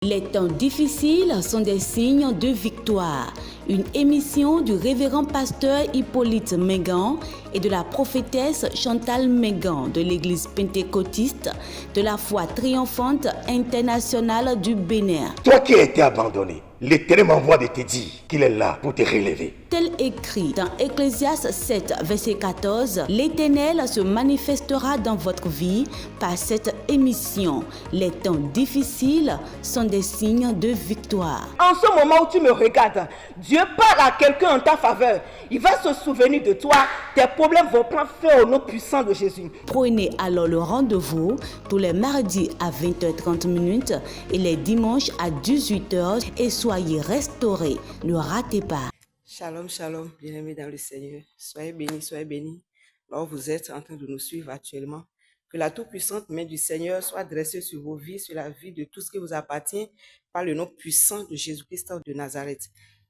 Les temps difficiles sont des signes de victoire. Une émission du révérend pasteur Hippolyte Mengan et de la prophétesse Chantal Mengan de l'église pentecôtiste de la foi triomphante internationale du Bénin. Toi qui as été abandonné, l'Éternel m'envoie de te dire qu'il est là pour te relever. Tel écrit dans Ecclésiaste 7, verset 14, l'Éternel se manifestera dans votre vie par cette émission. Les temps difficiles sont des signes de victoire. En ce moment où tu me regardes, Dieu parle à quelqu'un en ta faveur. Il va se souvenir de toi. Tes problèmes vont prendre fin au nom puissant de Jésus. Prenez alors le rendez-vous tous les mardis à 20h30 et les dimanches à 18h et soyez restaurés. Ne ratez pas. Shalom, shalom, bien-aimés dans le Seigneur. Soyez bénis, soyez bénis. Alors vous êtes en train de nous suivre actuellement. Que la toute-puissante main du Seigneur soit dressée sur vos vies, sur la vie de tout ce qui vous appartient, par le nom puissant de Jésus-Christ de Nazareth.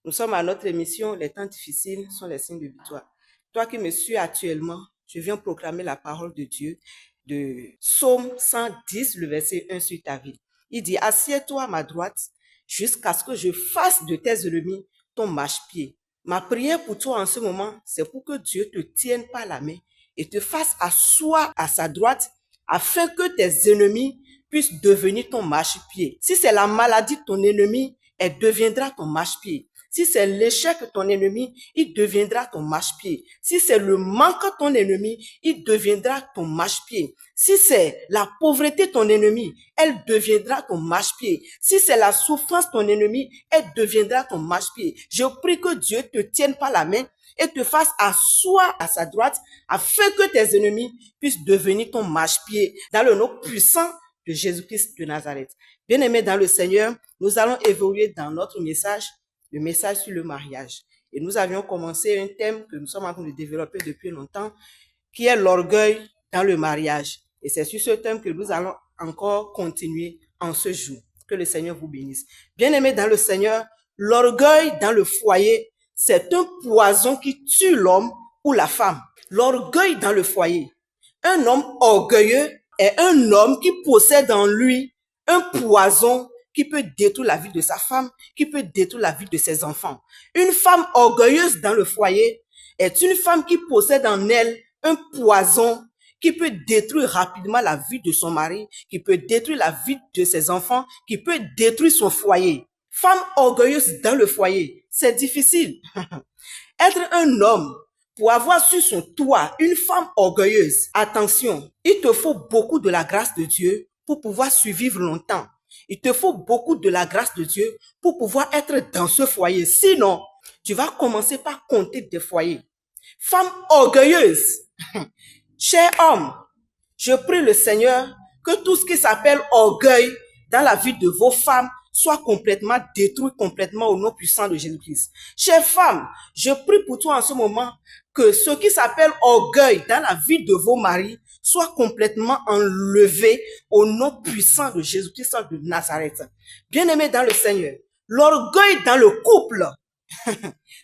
Nous sommes à notre émission, les temps difficiles sont les signes de victoire. Toi qui me suis actuellement, je viens proclamer la parole de Dieu de Psaume 110, le verset 1 sur ta vie. Il dit, assieds-toi à ma droite jusqu'à ce que je fasse de tes ennemis ton marchepied. Ma prière pour toi en ce moment, c'est pour que Dieu te tienne par la main et te fasse asseoir à sa droite afin que tes ennemis puissent devenir ton marchepied. Si c'est la maladie de ton ennemi, elle deviendra ton marchepied. Si c'est l'échec de ton ennemi, il deviendra ton marchepied. Si c'est le manque de ton ennemi, il deviendra ton marchepied. Si c'est la pauvreté de ton ennemi, elle deviendra ton marchepied. Si c'est la souffrance de ton ennemi, elle deviendra ton marchepied. Je prie que Dieu te tienne par la main et te fasse asseoir à sa droite afin que tes ennemis puissent devenir ton marchepied dans le nom puissant de Jésus-Christ de Nazareth. Bien-aimés dans le Seigneur, nous allons évoluer dans notre message, le message sur le mariage. Et nous avions commencé un thème que nous sommes en train de développer depuis longtemps, qui est l'orgueil dans le mariage. Et c'est sur ce thème que nous allons encore continuer en ce jour. Que le Seigneur vous bénisse. Bien-aimés dans le Seigneur, l'orgueil dans le foyer, c'est un poison qui tue l'homme ou la femme. L'orgueil dans le foyer. Un homme orgueilleux est un homme qui possède en lui un poison qui peut détruire la vie de sa femme, qui peut détruire la vie de ses enfants. Une femme orgueilleuse dans le foyer est une femme qui possède en elle un poison qui peut détruire rapidement la vie de son mari, qui peut détruire la vie de ses enfants, qui peut détruire son foyer. Femme orgueilleuse dans le foyer, c'est difficile. Être un homme pour avoir sur son toit une femme orgueilleuse, attention, il te faut beaucoup de la grâce de Dieu pour pouvoir survivre longtemps. Il te faut beaucoup de la grâce de Dieu pour pouvoir être dans ce foyer. Sinon, tu vas commencer par compter des foyers. Femme orgueilleuse, cher homme, je prie le Seigneur que tout ce qui s'appelle orgueil dans la vie de vos femmes soit complètement détruit, complètement au nom puissant de Jésus-Christ. Chère femme, je prie pour toi en ce moment que ce qui s'appelle orgueil dans la vie de vos maris soit complètement enlevé au nom puissant de Jésus-Christ de Nazareth. Bien-aimé dans le Seigneur, l'orgueil dans le couple,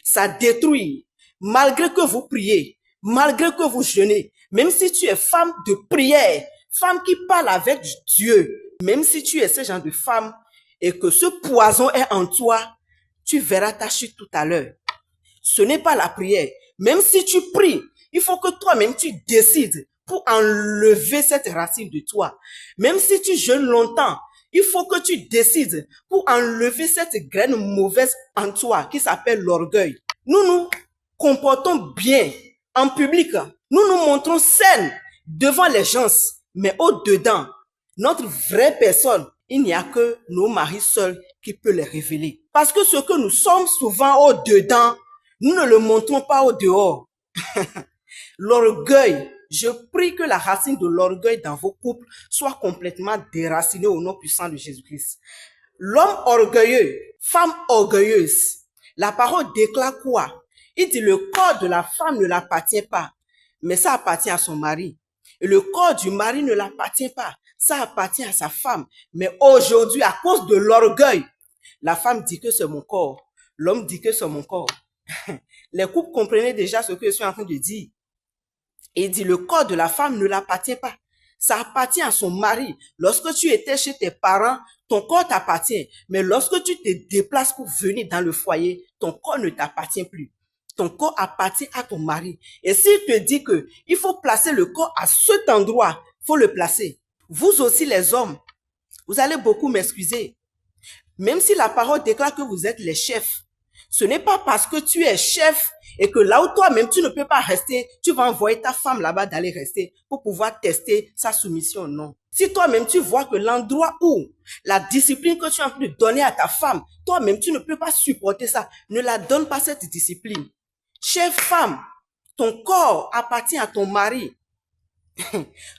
ça détruit. Malgré que vous priez, malgré que vous jeûnez, même si tu es femme de prière, femme qui parle avec Dieu, même si tu es ce genre de femme et que ce poison est en toi, tu verras ta chute tout à l'heure. Ce n'est pas la prière. Même si tu pries, il faut que toi-même tu décides pour enlever cette racine de toi. Même si tu jeûnes longtemps, il faut que tu décides pour enlever cette graine mauvaise en toi qui s'appelle l'orgueil. Nous nous comportons bien en public. Nous nous montrons saines devant les gens, mais au-dedans, notre vraie personne, il n'y a que nos maris seuls qui peuvent les révéler. Parce que ce que nous sommes souvent au-dedans, nous ne le montrons pas au dehors. L'orgueil, je prie que la racine de l'orgueil dans vos couples soit complètement déracinée au nom puissant de Jésus-Christ. L'homme orgueilleux, femme orgueilleuse, la parole déclare quoi? Il dit le corps de la femme ne l'appartient pas, mais ça appartient à son mari. Et le corps du mari ne l'appartient pas, ça appartient à sa femme. Mais aujourd'hui, à cause de l'orgueil, la femme dit que c'est mon corps, l'homme dit que c'est mon corps. Les couples comprenaient déjà ce que je suis en train de dire. Et il dit, le corps de la femme ne l'appartient pas. ça appartient à son mari. Lorsque tu étais chez tes parents, ton corps t'appartient. Mais lorsque tu te déplaces pour venir dans le foyer, ton corps ne t'appartient plus. Ton corps appartient à ton mari. Et s'il te dit que il faut placer le corps à cet endroit, il faut le placer. Vous aussi les hommes, vous allez beaucoup m'excuser. Même si la parole déclare que vous êtes les chefs, ce n'est pas parce que tu es chef et que là où toi-même tu ne peux pas rester, tu vas envoyer ta femme là-bas d'aller rester pour pouvoir tester sa soumission. Non. Si toi-même tu vois que l'endroit où la discipline que tu as envie de donner à ta femme, toi-même tu ne peux pas supporter ça, ne la donne pas cette discipline. Chère femme, ton corps appartient à ton mari.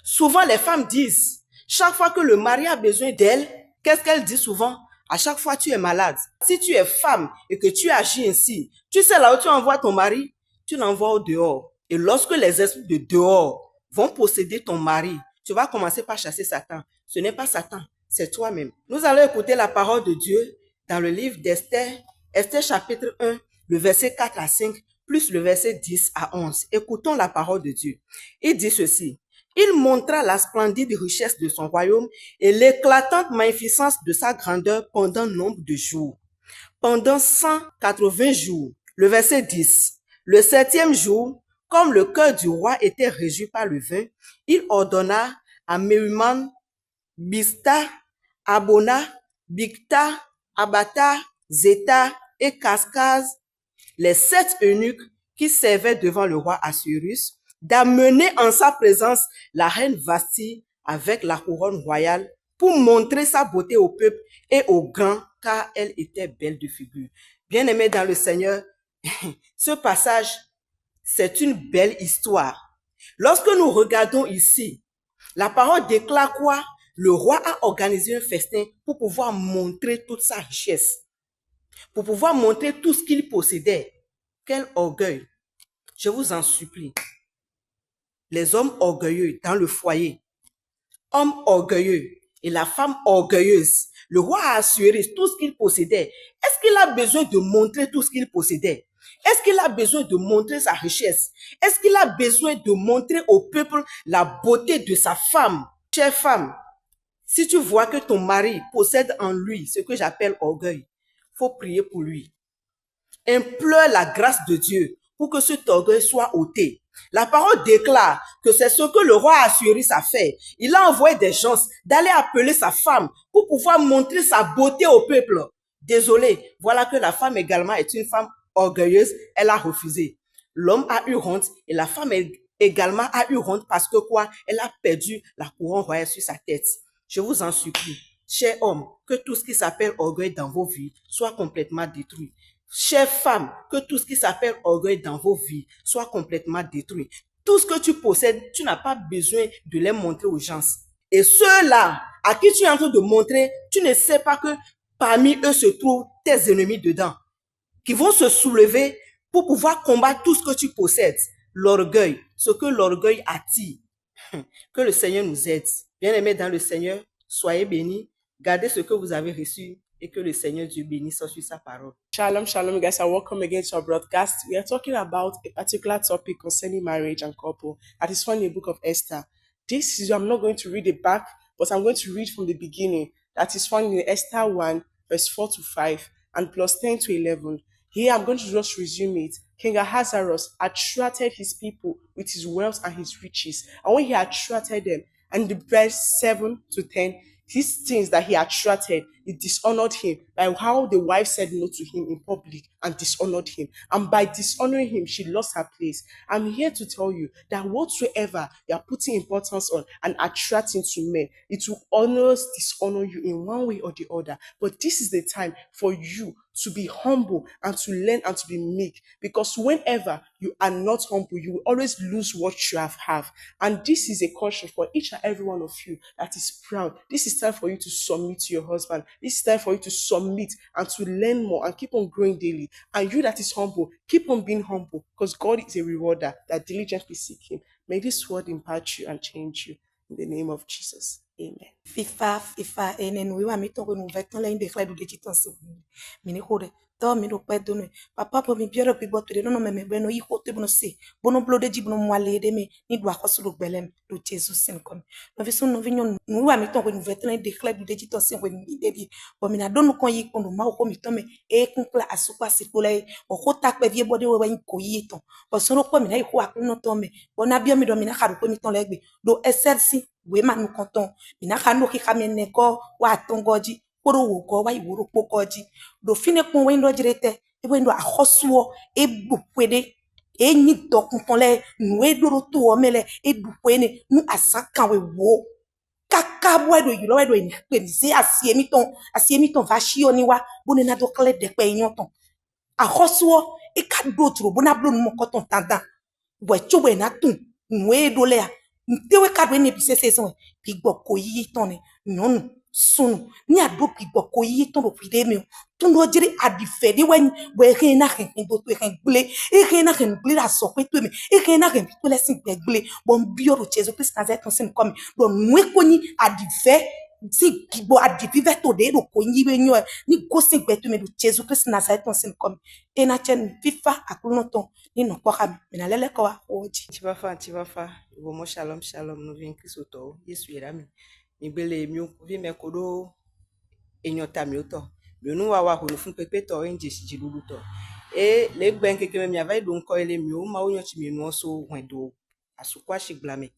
Souvent les femmes disent, chaque fois que le mari a besoin d'elle, qu'est-ce qu'elle dit souvent? À chaque fois, tu es malade. Si tu es femme et que tu agis ainsi, tu sais là où tu envoies ton mari, tu l'envoies au dehors. Et lorsque les esprits de dehors vont posséder ton mari, tu vas commencer par chasser Satan. Ce n'est pas Satan, c'est toi-même. Nous allons écouter la parole de Dieu dans le livre d'Esther, Esther chapitre 1, le verset 4 à 5, plus le verset 10 à 11. Écoutons la parole de Dieu. Il dit ceci. Il montra la splendide richesse de son royaume et l'éclatante magnificence de sa grandeur pendant nombre de jours. Pendant 180 jours. Le verset 10. Le 7e jour, comme le cœur du roi était réjoui par le vin, il ordonna à Mehuman, Bista, Abona, Bigta, Abata, Zeta et Kaskaz, les 7 eunuques qui servaient devant le roi Assuérus, d'amener en sa présence la reine Vasti avec la couronne royale pour montrer sa beauté au peuple et aux grands, car elle était belle de figure. Bien-aimés dans le Seigneur, ce passage, c'est une belle histoire. Lorsque nous regardons ici, la parole déclare quoi? Le roi a organisé un festin pour pouvoir montrer toute sa richesse, pour pouvoir montrer tout ce qu'il possédait. Quel orgueil! Je vous en supplie. Les hommes orgueilleux dans le foyer, hommes orgueilleux et la femme orgueilleuse, le roi a assuré tout ce qu'il possédait. Est-ce qu'il a besoin de montrer tout ce qu'il possédait? Est-ce qu'il a besoin de montrer sa richesse? Est-ce qu'il a besoin de montrer au peuple la beauté de sa femme? Chère femme, si tu vois que ton mari possède en lui ce que j'appelle orgueil, il faut prier pour lui. Implore la grâce de Dieu pour que cet orgueil soit ôté. La parole déclare que c'est ce que le roi Assuérus a fait. Il a envoyé des gens d'aller appeler sa femme pour pouvoir montrer sa beauté au peuple. Désolé, voilà que la femme également est une femme orgueilleuse. Elle a refusé. L'homme a eu honte et la femme également a eu honte parce que quoi? Elle a perdu la couronne royale sur sa tête. Je vous en supplie, chers hommes, que tout ce qui s'appelle orgueil dans vos vies soit complètement détruit. Chères femmes, que tout ce qui s'appelle orgueil dans vos vies soit complètement détruit. Tout ce que tu possèdes, tu n'as pas besoin de les montrer aux gens. Et ceux-là, à qui tu es en train de montrer, tu ne sais pas que parmi eux se trouvent tes ennemis dedans, qui vont se soulever pour pouvoir combattre tout ce que tu possèdes. L'orgueil, ce que l'orgueil attire. Que le Seigneur nous aide. Bien-aimés dans le Seigneur, soyez bénis, gardez ce que vous avez reçu et que le Seigneur Dieu bénisse sur sa parole. Shalom, shalom, guys, and welcome again to our broadcast. We are talking about a particular topic concerning marriage and couple that is found in the book of Esther. I'm not going to read it back, but I'm going to read from the beginning. That is found in Esther 1, verse 4 to 5, and plus 10 to 11. Here, I'm going to just resume it. King Ahasuerus attracted his people with his wealth and his riches. And when he attracted them, and the verse 7 to 10, these things that he attracted, it dishonored him by how the wife said no to him in public and dishonored him. And by dishonoring him, she lost her place. I'm here to tell you that whatsoever you are putting importance on and attracting to men, it will always dishonor you in one way or the other. But this is the time for you to be humble and to learn and to be meek, because whenever you are not humble, you will always lose what you have. And this is a caution for each and every one of you that is proud. This is time for you to submit to your husband. This is time for you to submit and to learn more and keep on growing daily. And you that is humble, keep on being humble, because God is a rewarder that diligently seek him. May this word impact you and change you in the name of Jesus. Amen. FIFA enen we wa mi to no vetan la inde khla du de chitan se mini khore to mi do pe dono papa po mi bioro pe boto de no me beno yi ko te bono se bono blode ji bono mwale de me ni do akoso do gbelem do Jesus sin kom no vi so no vi nyon nu wa mi ton ko ni vetin de club de ji to sin ko mi de bi bo mi na do no kon yi ko no ma ko mi ton me e kun kla asupa sikole o ko tak pe vie bode we ko yi ton bo so ro ko mi na yi ko akun no ton me bo na bi mi do mi na ka do ko mi ton legbe do exercise we ma nu konton mi na ka no ki ka me ne ko wa ton goji koro wo go wa iworo pokoji do fine pon we ndo jirete e we ndo ahosuo e bupwede e ni dokun le nu e doro to o mele e dupwene nu asankan we wo kaka bo edo yiro edo ni pe mi se asiemi ton va shi oni wa boni na do kle de pe yan ton ahosuo e ka do tro bona blo nu mo koton tandan we chowe na tun nu e do le a ntewe ka do ni bi se so bi gbo ko yi ton ni nonu sunu ni adopi gboko yi ton do pide mi ton do jiri adife de wen we kin na kin do to kin gble e kin na kin gble la so pe to mi e kin na kin to le sin gble bon bi oro chezo Christ na zet ton sin come do nwe ko ni adife si gbo adifi ve to de do ko yi be nyo ni go sin gbe to mi do chezo Christ na zet ton sin come e na chen fifa akuno ton ni no ko ka mi na lele ko wa oji Tibafa, Iwomo shalom, nous vient Christ auto, Yesu irami. Mibele mi vi me kodo enyota mi oto. Mi nu wa ho fun pepe to enje si lulu to. E le gben keke mi ava do nko ele mi o ma onyo chi mi nu so hwedo asukwa shiglame.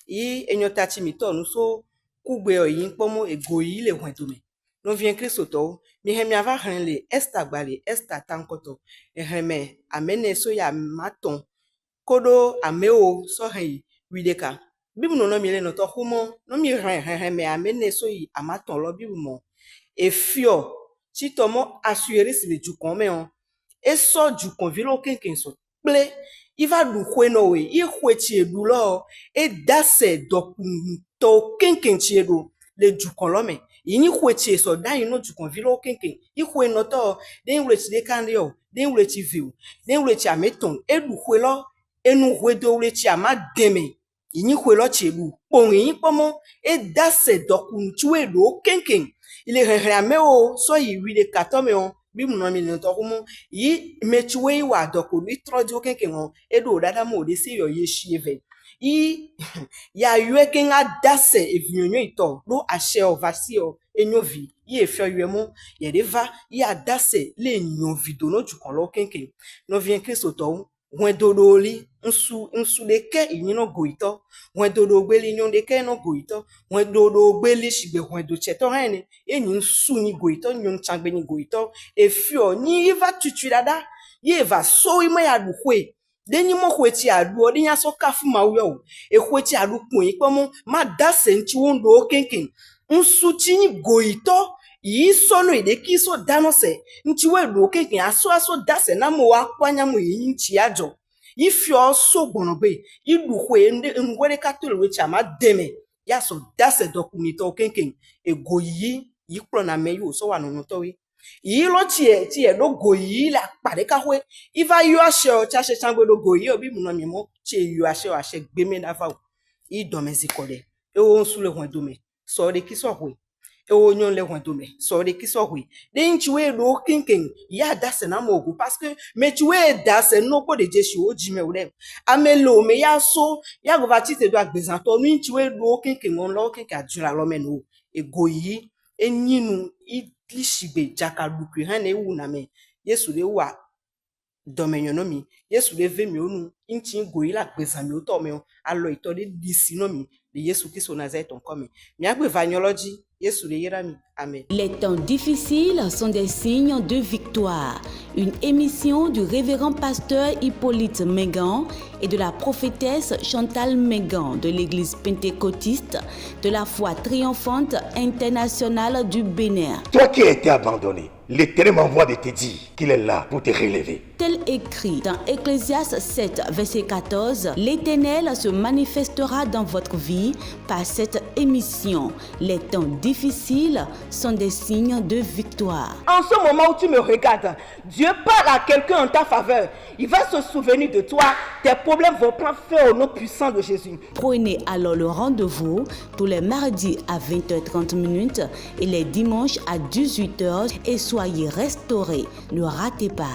I enyota chi mi to nu so kugbe oyin pomo ego yi le hwedo me. No vient Christ auto, mi he mi ava han le Esther gbale, Esther tankoto. E he me amene so ya maton. Kodo ameo so he wideka. Bibu no mi le no to humo no mi me amene so yi amaton lo bibu mo e fio ti to mo assurer si le ju kon me on e so ju kon vilo kenken so ple i va du hwe no we i hwe ti edu lo e dase dokun to kenken ti edu le ju kon lo me yi hwe ti so dan yi no ju kon vilo kenken i hwe no to den wle ti de kan yo den wle ti viu den wle ti ameton e du hwe lo enu hwe do wle ti amademe yini kwelo chelu pon yin pomo e dase dokun tuwe do kenken ile rere ame o so yi wi de katome on bi mu no mi le to kumu yi metuwe wa dokun bi trojo kenken on e do dada mo de se yo ye shieve yi ya yue ken adase evinyonyo ito do ashe ovasi o enyovi yi efio yuemo ye deva yi adase le nyovi do no jukon lo kenken no vient Christ to When dodoli nsu deke inino goito when dodo gbeli nyon deke no goito when dodo gbeli shigbe when do cheto hene eni nsu ni goito nyon changbe ni goito e fio ni iva tutu dada ye va so imo ya du hwe deni mo hwe ti adu odi nya so kafu ma wo e hwe ti adu kun yi pomo ma da senti wondo kenken nsu ti ni goito yi sono ide kiso danose nchiwe do keke aso dase na mo wa kwanya mo yi nchi ajo ifi oso gbonogbe iduhwe ngwere katolo we chama deme ya so dase dokumito keke ego yi pro na meyo so wa no to we yi lo ti e do go yi la pare ka hwe iva yo ase o cha se sangbe do go yi obi mu no mi mo ti yo ase gbeme na fa i do mezikole e o nsu le hon do me so de kiso hwe e o nyon le hwento me so de kiso hwe de nchiwe do kinkin ya dase na mogu parce que me chiwe dase no ko de jeshi o jime ure amelo me ya so ya go vati te do agbezanto nu nchiwe do kinkin on lo kinkin adura lo menu ego yi enyinu idlishigbe jakaluku han e wu na me Yesu le wa domenyonomi Yesu le ve mi onu inchi go yi la gbezan mi o to me alo ito de disino mi de Yesu Christ Nazareth on come mi agbe vanyology Yesu le yerami amen. Les temps difficiles sont des signes de victoire. Une émission du révérend pasteur Hippolyte Mengan et de la prophétesse Chantal Mengan de l'église pentecôtiste de la foi triomphante internationale du Bénin. Toi qui as été abandonné, l'Éternel m'envoie de te dire qu'il est là pour te relever. Est-elle écrit dans Ecclésiaste 7, verset 14, l'Éternel se manifestera dans votre vie par cette émission. Les temps difficiles sont des signes de victoire. En ce moment où tu me regardes, Dieu parle à quelqu'un en ta faveur. Il va se souvenir de toi. Tes problèmes vont prendre fin au nom puissant de Jésus. Prenez alors le rendez-vous tous les mardis à 20h30 et les dimanches à 18h et soyez restaurés. Ne ratez pas.